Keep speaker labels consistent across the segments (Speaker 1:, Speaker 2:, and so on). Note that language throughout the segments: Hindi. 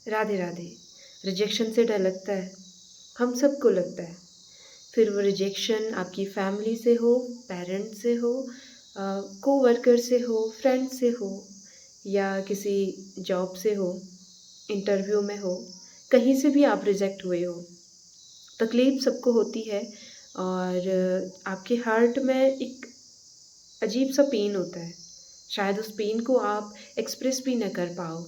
Speaker 1: राधे राधे। रिजेक्शन से डर लगता है, हम सबको लगता है। फिर वो रिजेक्शन आपकी फैमिली से हो, पेरेंट्स से हो, कोवर्कर से हो, फ्रेंड से हो, या किसी जॉब से हो, इंटरव्यू में हो, कहीं से भी आप रिजेक्ट हुए हो। तकलीफ़ सबको होती है और आपके हार्ट में एक अजीब सा पेन होता है। शायद उस पेन को आप एक्सप्रेस भी ना कर पाओ।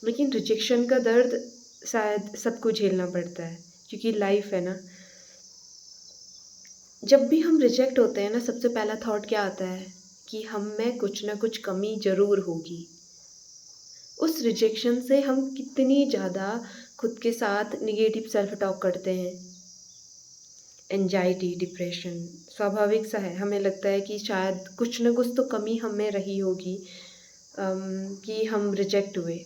Speaker 1: लेकिन रिजेक्शन का दर्द शायद सबको झेलना पड़ता है, क्योंकि लाइफ है ना। जब भी हम रिजेक्ट होते हैं ना, सबसे पहला थॉट क्या आता है कि हम में कुछ ना कुछ कमी ज़रूर होगी। उस रिजेक्शन से हम कितनी ज़्यादा खुद के साथ निगेटिव सेल्फ टॉक करते हैं। एंजाइटी, डिप्रेशन स्वाभाविक सा है। हमें लगता है कि शायद कुछ ना कुछ तो कमी हम में रही होगी, कि हम रिजेक्ट हुए।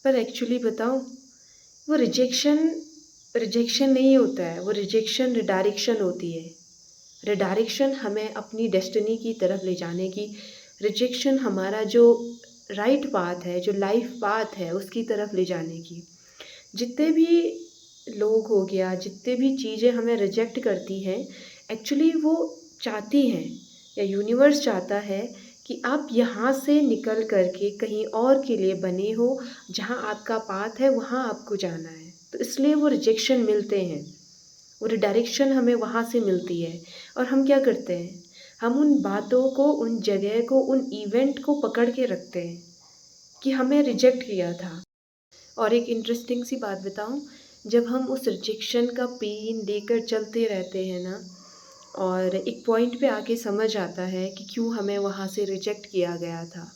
Speaker 1: पर एक्चुअली बताऊँ, वो रिजेक्शन नहीं होता है, वो रिजेक्शन रिडायरेक्शन होती है। रिडायरेक्शन हमें अपनी डेस्टिनी की तरफ ले जाने की, रिजेक्शन हमारा जो राइट पाथ है, जो लाइफ पाथ है, उसकी तरफ ले जाने की। जितने भी लोग हो गया, जितने भी चीज़ें हमें रिजेक्ट करती हैं, एक्चुअली वो चाहती हैं, या यूनिवर्स चाहता है कि आप यहाँ से निकल कर के कहीं और के लिए बने हो, जहाँ आपका पाथ है वहाँ आपको जाना है। तो इसलिए वो रिजेक्शन मिलते हैं, वो डायरेक्शन हमें वहाँ से मिलती है। और हम क्या करते हैं, हम उन बातों को, उन जगह को, उन इवेंट को पकड़ के रखते हैं कि हमें रिजेक्ट किया था। और एक इंटरेस्टिंग सी बात बताऊँ, जब हम उस रिजेक्शन का पेन लेकर चलते रहते हैं ना, और एक पॉइंट पे आके समझ आता है कि क्यों हमें वहाँ से रिजेक्ट किया गया था,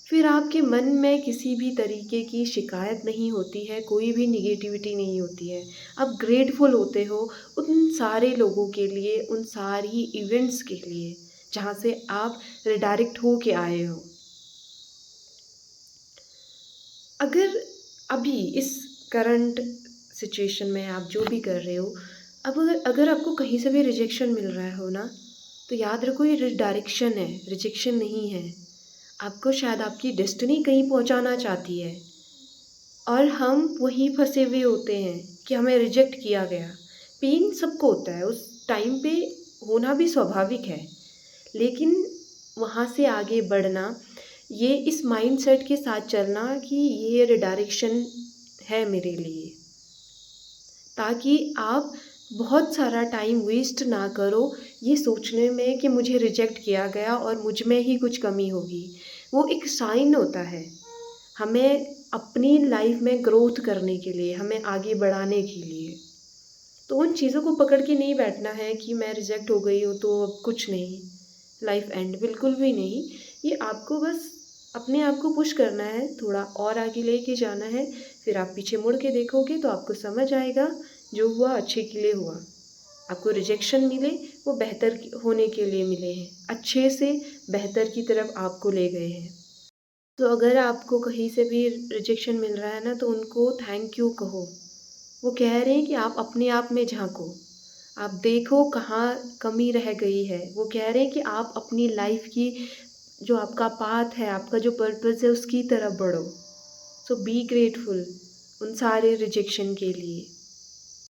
Speaker 1: फिर आपके मन में किसी भी तरीके की शिकायत नहीं होती है, कोई भी निगेटिविटी नहीं होती है। आप ग्रेटफुल होते हो उन सारे लोगों के लिए, उन सारी इवेंट्स के लिए, जहाँ से आप रिडायरेक्ट हो के आए हो। अगर अभी इस करंट सिचुएशन में आप जो भी कर रहे हो, अब अगर आपको कहीं से भी रिजेक्शन मिल रहा हो ना, तो याद रखो ये रिडायरेक्शन है, रिजेक्शन नहीं है। आपको शायद आपकी डेस्टिनी कहीं पहुंचाना चाहती है, और हम वहीं फंसे हुए होते हैं कि हमें रिजेक्ट किया गया। पेन सबको होता है, उस टाइम पे होना भी स्वाभाविक है। लेकिन वहाँ से आगे बढ़ना, ये इस माइंडसेट के साथ चलना कि ये रिडायरेक्शन है मेरे लिए, ताकि आप बहुत सारा टाइम वेस्ट ना करो ये सोचने में कि मुझे रिजेक्ट किया गया और मुझ में ही कुछ कमी होगी। वो एक साइन होता है हमें अपनी लाइफ में ग्रोथ करने के लिए, हमें आगे बढ़ाने के लिए। तो उन चीज़ों को पकड़ के नहीं बैठना है कि मैं रिजेक्ट हो गई हूँ तो अब कुछ नहीं, लाइफ एंड, बिल्कुल भी नहीं। ये आपको बस अपने आप को पुश करना है, थोड़ा और आगे लेके जाना है। फिर आप पीछे मुड़ के देखोगे तो आपको समझ आएगा जो हुआ अच्छे के लिए हुआ। आपको रिजेक्शन मिले वो बेहतर होने के लिए मिले हैं, अच्छे से बेहतर की तरफ आपको ले गए हैं। तो अगर आपको कहीं से भी रिजेक्शन मिल रहा है ना, तो उनको थैंक यू कहो। वो कह रहे हैं कि आप अपने आप में झांको, आप देखो कहाँ कमी रह गई है। वो कह रहे हैं कि आप अपनी लाइफ की जो आपका पाथ है, आपका जो पर्पस है, उसकी तरफ बढ़ो। सो बी ग्रेटफुल उन सारे रिजेक्शन के लिए।